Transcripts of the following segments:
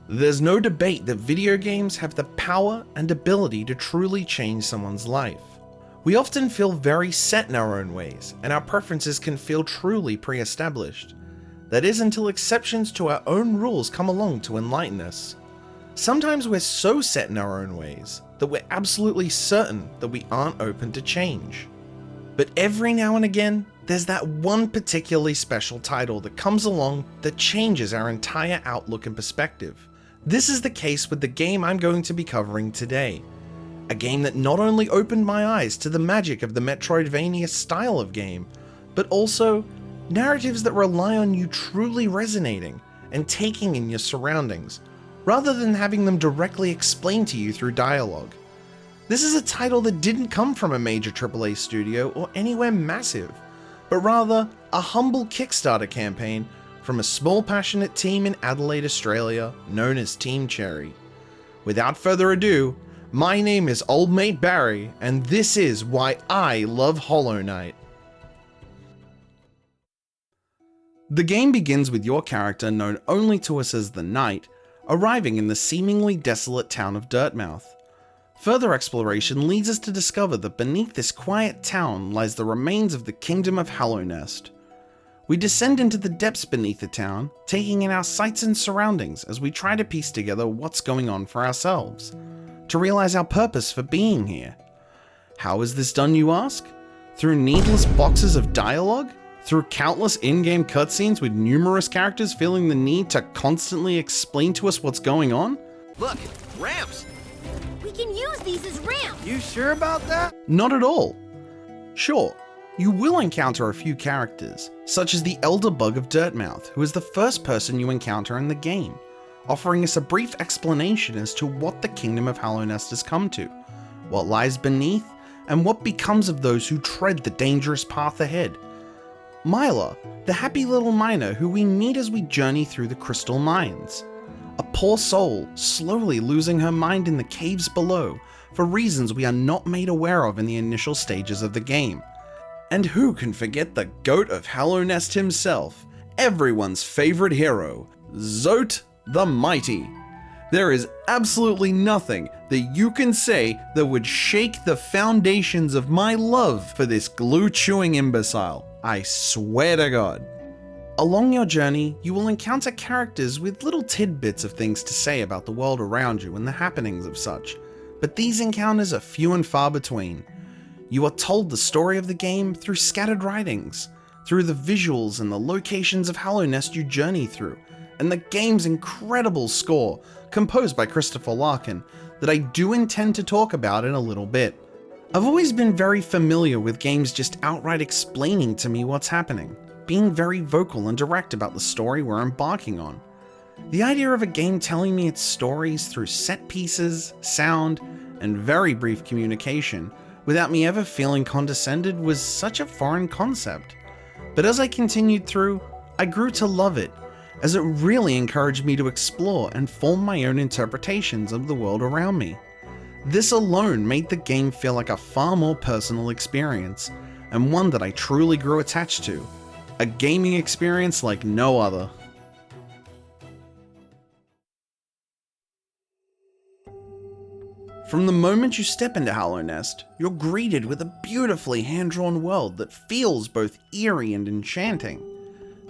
There's no debate that video games have the power and ability to truly change someone's life. We often feel very set in our own ways, and our preferences can feel truly pre-established. That is until exceptions to our own rules come along to enlighten us. Sometimes we're so set in our own ways that we're absolutely certain that we aren't open to change. But every now and again, there's that one particularly special title that comes along that changes our entire outlook and perspective. This is the case with the game I'm going to be covering today. A game that not only opened my eyes to the magic of the Metroidvania style of game, but also narratives that rely on you truly resonating and taking in your surroundings, rather than having them directly explained to you through dialogue. This is a title that didn't come from a major AAA studio or anywhere massive, but rather a humble Kickstarter campaign from a small passionate team in Adelaide, Australia, known as Team Cherry. Without further ado, my name is Old Mate Barry, and this is why I love Hollow Knight. The game begins with your character, known only to us as the Knight, arriving in the seemingly desolate town of Dirtmouth. Further exploration leads us to discover that beneath this quiet town lies the remains of the Kingdom of Hallownest. We descend into the depths beneath the town, taking in our sights and surroundings as we try to piece together what's going on for ourselves, to realize our purpose for being here. How is this done, you ask? Through needless boxes of dialogue? Through countless in-game cutscenes with numerous characters feeling the need to constantly explain to us what's going on? Look, ramps! We can use these as ramps! You sure about that? Not at all. Sure, you will encounter a few characters, such as the Elder Bug of Dirtmouth, who is the first person you encounter in the game, offering us a brief explanation as to what the Kingdom of Hallownest has come to, what lies beneath, and what becomes of those who tread the dangerous path ahead. Myla, the happy little miner who we meet as we journey through the crystal mines. A poor soul slowly losing her mind in the caves below for reasons we are not made aware of in the initial stages of the game. And who can forget the goat of Hallownest himself, everyone's favorite hero, Zote the Mighty. There is absolutely nothing that you can say that would shake the foundations of my love for this glue-chewing imbecile. I swear to God. Along your journey, you will encounter characters with little tidbits of things to say about the world around you and the happenings of such, but these encounters are few and far between. You are told the story of the game through scattered writings, through the visuals and the locations of Hallownest you journey through, and the game's incredible score, composed by Christopher Larkin, that I do intend to talk about in a little bit. I've always been very familiar with games just outright explaining to me what's happening, being very vocal and direct about the story we're embarking on. The idea of a game telling me its stories through set pieces, sound, and very brief communication, without me ever feeling condescended, was such a foreign concept. But as I continued through, I grew to love it, as it really encouraged me to explore and form my own interpretations of the world around me. This alone made the game feel like a far more personal experience, and one that I truly grew attached to. A gaming experience like no other. From the moment you step into Hallownest, you're greeted with a beautifully hand-drawn world that feels both eerie and enchanting.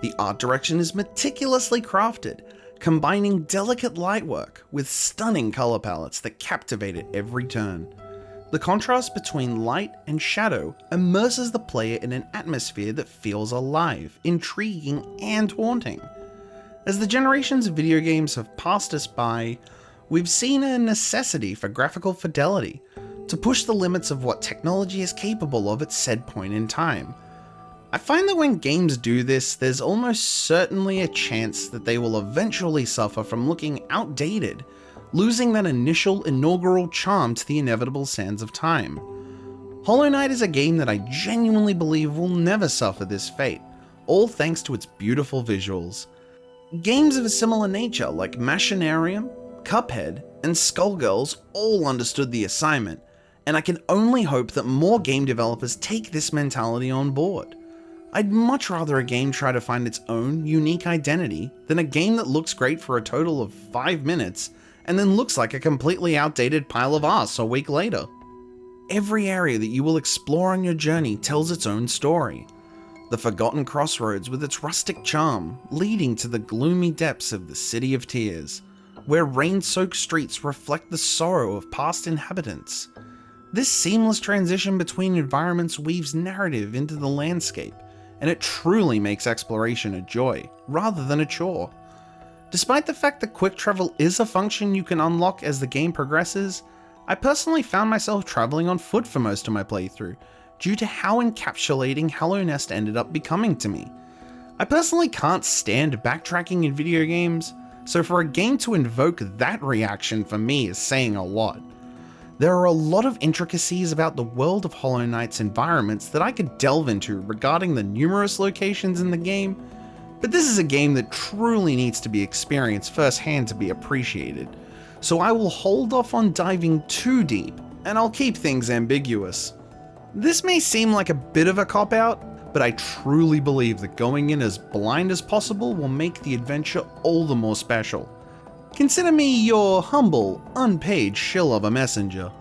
The art direction is meticulously crafted, combining delicate lightwork with stunning color palettes that captivate at every turn. The contrast between light and shadow immerses the player in an atmosphere that feels alive, intriguing, and haunting. As the generations of video games have passed us by, we've seen a necessity for graphical fidelity, to push the limits of what technology is capable of at said point in time. I find that when games do this, there's almost certainly a chance that they will eventually suffer from looking outdated, losing that initial inaugural charm to the inevitable sands of time. Hollow Knight is a game that I genuinely believe will never suffer this fate, all thanks to its beautiful visuals. Games of a similar nature like Machinarium, Cuphead, and Skullgirls all understood the assignment, and I can only hope that more game developers take this mentality on board. I'd much rather a game try to find its own unique identity than a game that looks great for a total of 5 minutes and then looks like a completely outdated pile of arse a week later. Every area that you will explore on your journey tells its own story. The forgotten Crossroads with its rustic charm, leading to the gloomy depths of the City of Tears, where rain-soaked streets reflect the sorrow of past inhabitants. This seamless transition between environments weaves narrative into the landscape, and it truly makes exploration a joy, rather than a chore. Despite the fact that quick travel is a function you can unlock as the game progresses, I personally found myself traveling on foot for most of my playthrough, due to how encapsulating Hallownest ended up becoming to me. I personally can't stand backtracking in video games, so for a game to invoke that reaction for me is saying a lot. There are a lot of intricacies about the world of Hollow Knight's environments that I could delve into regarding the numerous locations in the game, but this is a game that truly needs to be experienced firsthand to be appreciated, so I will hold off on diving too deep, and I'll keep things ambiguous. This may seem like a bit of a cop-out, but I truly believe that going in as blind as possible will make the adventure all the more special. Consider me your humble, unpaid shill of a messenger.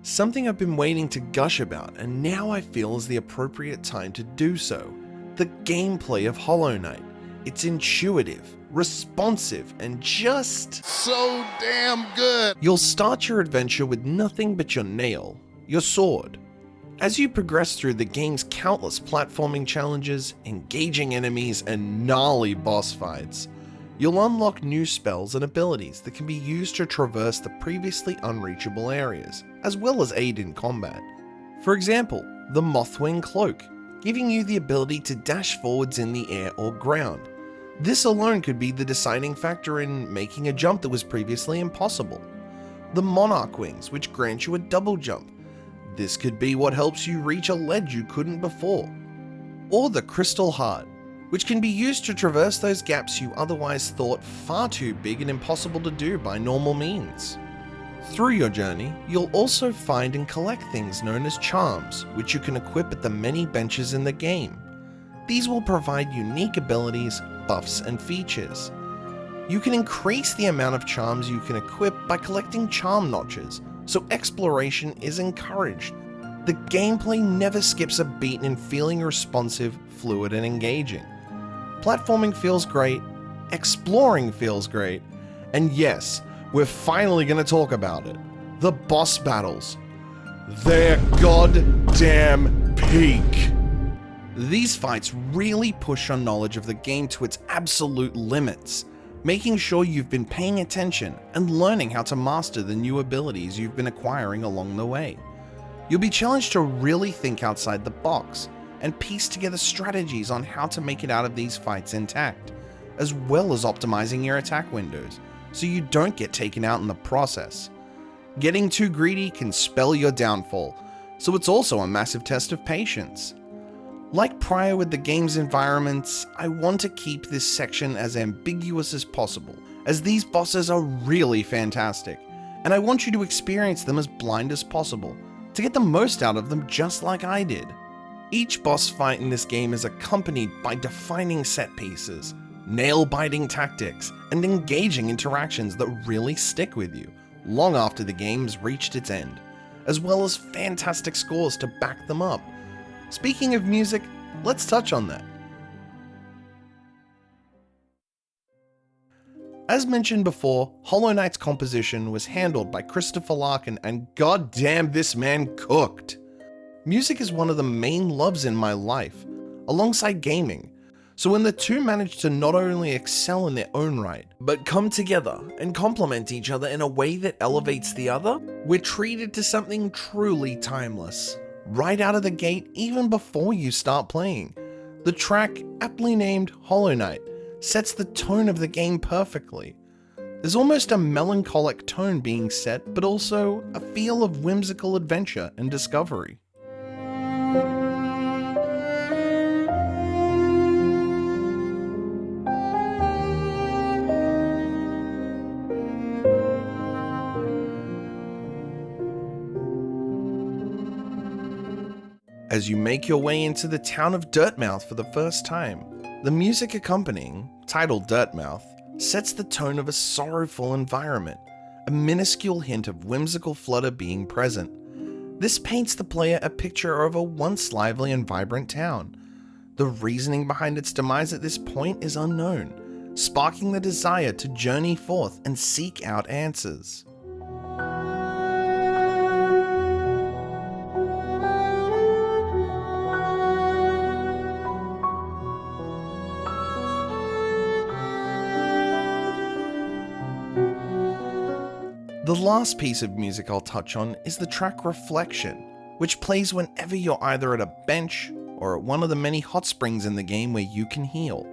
Something I've been waiting to gush about, and now I feel is the appropriate time to do so. The gameplay of Hollow Knight. It's intuitive, responsive, and just So damn good. You'll start your adventure with nothing but your nail, your sword. As you progress through the game's countless platforming challenges, engaging enemies, and gnarly boss fights, you'll unlock new spells and abilities that can be used to traverse the previously unreachable areas, as well as aid in combat. For example, the Mothwing Cloak, giving you the ability to dash forwards in the air or ground. This alone could be the deciding factor in making a jump that was previously impossible. The Monarch Wings, which grant you a double jump. This could be what helps you reach a ledge you couldn't before. Or the Crystal Heart, which can be used to traverse those gaps you otherwise thought far too big and impossible to do by normal means. Through your journey, you'll also find and collect things known as charms, which you can equip at the many benches in the game. These will provide unique abilities, buffs, and features. You can increase the amount of charms you can equip by collecting charm notches, so exploration is encouraged. The gameplay never skips a beat in feeling responsive, fluid, and engaging. Platforming feels great, exploring feels great, and yes, we're finally going to talk about it. The boss battles. They're goddamn peak. These fights really push your knowledge of the game to its absolute limits, making sure you've been paying attention and learning how to master the new abilities you've been acquiring along the way. You'll be challenged to really think outside the box and piece together strategies on how to make it out of these fights intact, as well as optimizing your attack windows so you don't get taken out in the process. Getting too greedy can spell your downfall, so it's also a massive test of patience. Like prior with the game's environments, I want to keep this section as ambiguous as possible, as these bosses are really fantastic, and I want you to experience them as blind as possible, to get the most out of them just like I did. Each boss fight in this game is accompanied by defining set pieces, nail-biting tactics, and engaging interactions that really stick with you, long after the game's reached its end, as well as fantastic scores to back them up. Speaking of music, let's touch on that. As mentioned before, Hollow Knight's composition was handled by Christopher Larkin, and goddamn, this man cooked. Music is one of the main loves in my life, alongside gaming, so when the two manage to not only excel in their own right, but come together and complement each other in a way that elevates the other, we're treated to something truly timeless. Right out of the gate, even before you start playing. The track, aptly named Hollow Knight, sets the tone of the game perfectly. There's almost a melancholic tone being set, but also a feel of whimsical adventure and discovery. As you make your way into the town of Dirtmouth for the first time, the music accompanying, titled Dirtmouth, sets the tone of a sorrowful environment, a minuscule hint of whimsical flutter being present. This paints the player a picture of a once lively and vibrant town. The reasoning behind its demise at this point is unknown, sparking the desire to journey forth and seek out answers. The last piece of music I'll touch on is the track Reflection, which plays whenever you're either at a bench or at one of the many hot springs in the game where you can heal.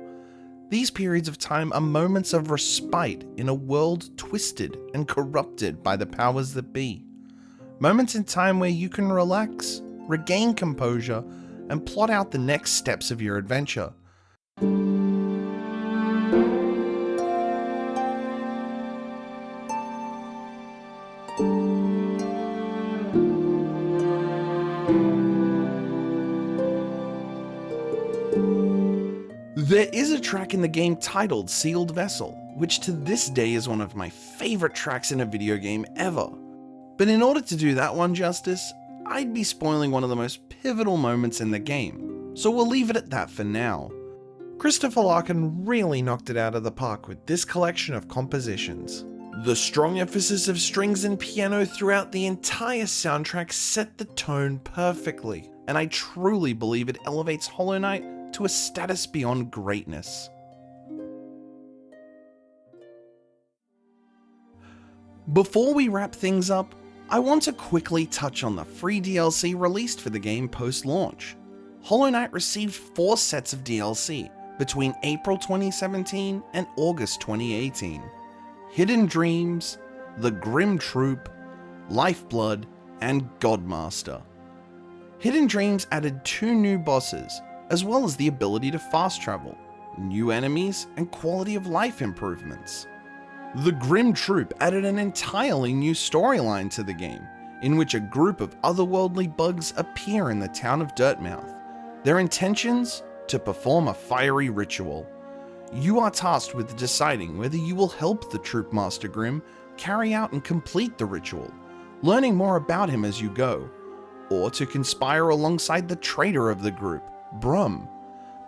These periods of time are moments of respite in a world twisted and corrupted by the powers that be. Moments in time where you can relax, regain composure, and plot out the next steps of your adventure. There is a track in the game titled Sealed Vessel, which to this day is one of my favorite tracks in a video game ever. But in order to do that one justice, I'd be spoiling one of the most pivotal moments in the game, so we'll leave it at that for now. Christopher Larkin really knocked it out of the park with this collection of compositions. The strong emphasis of strings and piano throughout the entire soundtrack set the tone perfectly, and I truly believe it elevates Hollow Knight to a status beyond greatness. Before we wrap things up, I want to quickly touch on the free DLC released for the game post-launch. Hollow Knight received 4 sets of DLC between April 2017 and August 2018. Hidden Dreams, The Grim Troop, Lifeblood, and Godmaster. Hidden Dreams added 2 new bosses, as well as the ability to fast travel, new enemies, and quality of life improvements. The Grim Troop added an entirely new storyline to the game, in which a group of otherworldly bugs appear in the town of Dirtmouth. Their intentions? To perform a fiery ritual. You are tasked with deciding whether you will help the Troop Master Grim carry out and complete the ritual, learning more about him as you go, or to conspire alongside the traitor of the group, Brum,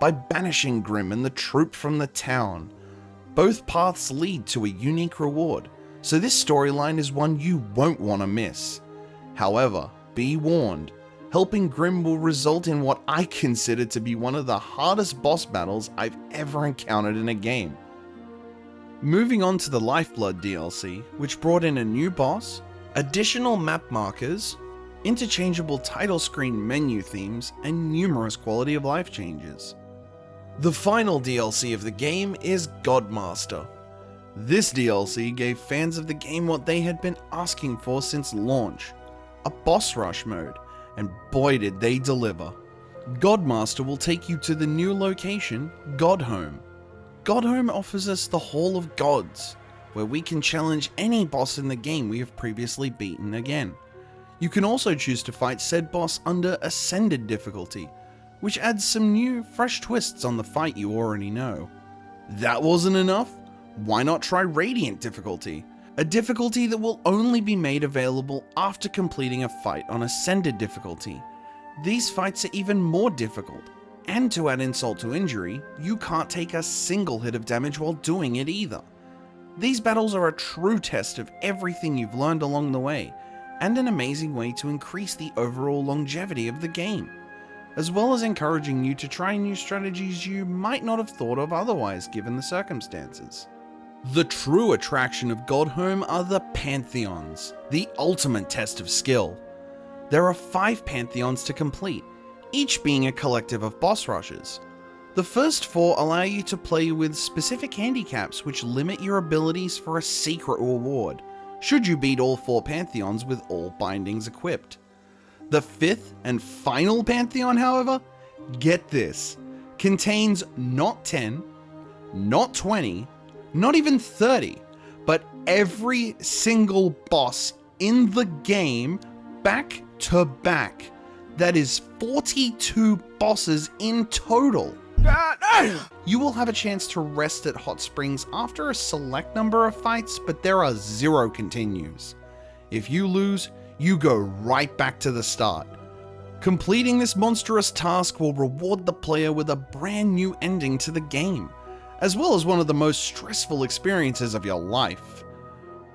by banishing Grim and the troop from the town. Both paths lead to a unique reward, so this storyline is one you won't want to miss. However, be warned, helping Grim will result in what I consider to be one of the hardest boss battles I've ever encountered in a game. Moving on to the Lifeblood DLC, which brought in a new boss, additional map markers, interchangeable title screen menu themes, and numerous quality of life changes. The final DLC of the game is Godmaster. This DLC gave fans of the game what they had been asking for since launch, a boss rush mode, and boy did they deliver. Godmaster will take you to the new location, Godhome. Godhome offers us the Hall of Gods, where we can challenge any boss in the game we have previously beaten again. You can also choose to fight said boss under Ascended difficulty, which adds some new, fresh twists on the fight you already know. That wasn't enough? Why not try Radiant difficulty? A difficulty that will only be made available after completing a fight on Ascended difficulty. These fights are even more difficult, and to add insult to injury, you can't take a single hit of damage while doing it either. These battles are a true test of everything you've learned along the way, and an amazing way to increase the overall longevity of the game, as well as encouraging you to try new strategies you might not have thought of otherwise given the circumstances. The true attraction of Godhome are the Pantheons, the ultimate test of skill. There are 5 Pantheons to complete, each being a collective of boss rushes. The first 4 allow you to play with specific handicaps which limit your abilities for a secret reward, should you beat all 4 Pantheons with all bindings equipped. The 5th and final Pantheon, however, get this, contains not 10, not 20, not even 30, but every single boss in the game back to back. That is 42 bosses in total. You will have a chance to rest at Hot Springs after a select number of fights, but there are 0 continues. If you lose, you go right back to the start. Completing this monstrous task will reward the player with a brand new ending to the game, as well as one of the most stressful experiences of your life.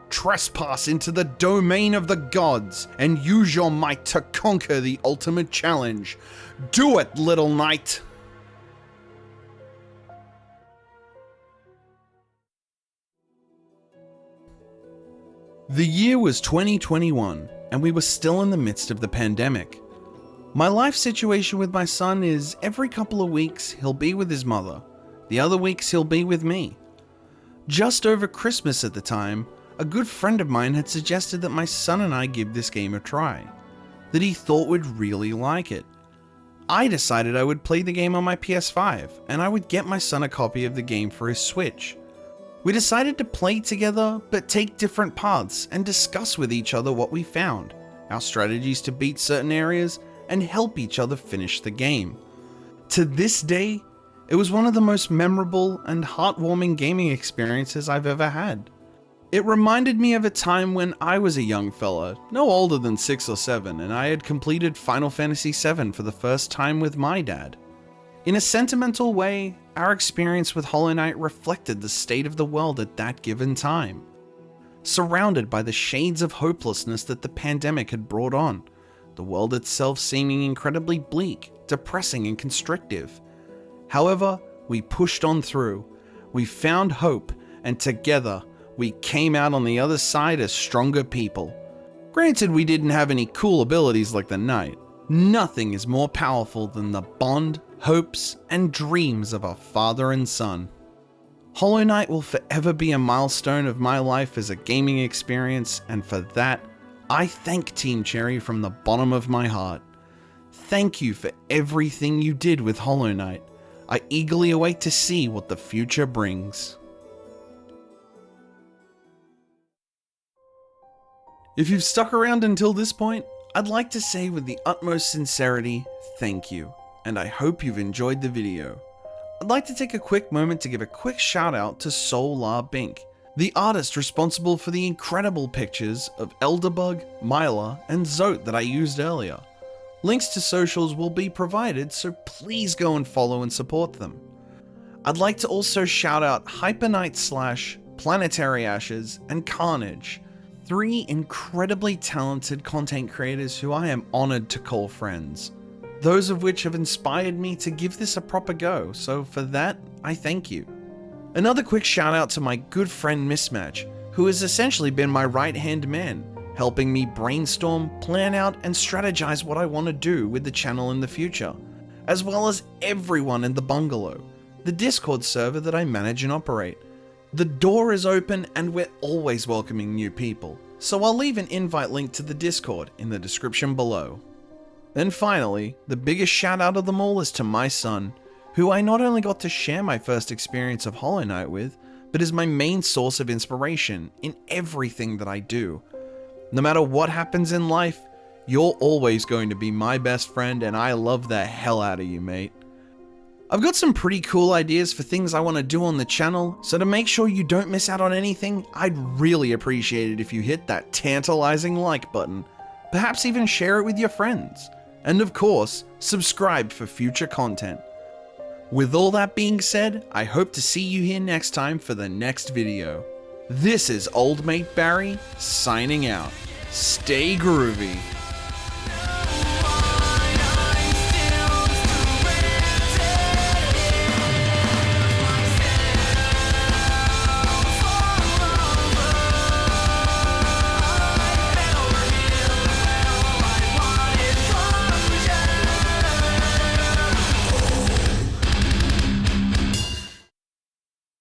Trespass into the domain of the gods and use your might to conquer the ultimate challenge. Do it, little knight! The year was 2021, and we were still in the midst of the pandemic. My life situation with my son is every couple of weeks he'll be with his mother, the other weeks he'll be with me. Just over Christmas at the time, a good friend of mine had suggested that my son and I give this game a try, that he thought we'd really like it. I decided I would play the game on my PS5, and I would get my son a copy of the game for his Switch. We decided to play together, but take different paths and discuss with each other what we found, our strategies to beat certain areas, and help each other finish the game. To this day, it was one of the most memorable and heartwarming gaming experiences I've ever had. It reminded me of a time when I was a young fella, no older than 6 or 7, and I had completed Final Fantasy VII for the first time with my dad. In a sentimental way, our experience with Hollow Knight reflected the state of the world at that given time. Surrounded by the shades of hopelessness that the pandemic had brought on, the world itself seeming incredibly bleak, depressing and constrictive. However, we pushed on through, we found hope, and together, we came out on the other side as stronger people. Granted, we didn't have any cool abilities like the Knight. Nothing is more powerful than the bond, hopes, and dreams of a father and son. Hollow Knight will forever be a milestone of my life as a gaming experience, and for that, I thank Team Cherry from the bottom of my heart. Thank you for everything you did with Hollow Knight. I eagerly await to see what the future brings. If you've stuck around until this point, I'd like to say with the utmost sincerity, thank you, and I hope you've enjoyed the video. I'd like to take a quick moment to give a quick shout out to Solar Bink, the artist responsible for the incredible pictures of Elderbug, Myla, and Zote that I used earlier. Links to socials will be provided, so please go and follow and support them. I'd like to also shout out Hyperknight / Planetary Ashes and Carnage, 3 incredibly talented content creators who I am honored to call friends, those of which have inspired me to give this a proper go, so for that, I thank you. Another quick shout out to my good friend Mismatch, who has essentially been my right-hand man, helping me brainstorm, plan out, and strategize what I want to do with the channel in the future, as well as everyone in the Bungalow, the Discord server that I manage and operate. The door is open and we're always welcoming new people, so I'll leave an invite link to the Discord in the description below. And finally, the biggest shout out of them all is to my son, who I not only got to share my first experience of Hollow Knight with, but is my main source of inspiration in everything that I do. No matter what happens in life, you're always going to be my best friend, and I love the hell out of you, mate. I've got some pretty cool ideas for things I want to do on the channel, so to make sure you don't miss out on anything, I'd really appreciate it if you hit that tantalizing like button, perhaps even share it with your friends, and of course, subscribe for future content. With all that being said, I hope to see you here next time for the next video. This is Old Mate Barry, signing out. Stay groovy.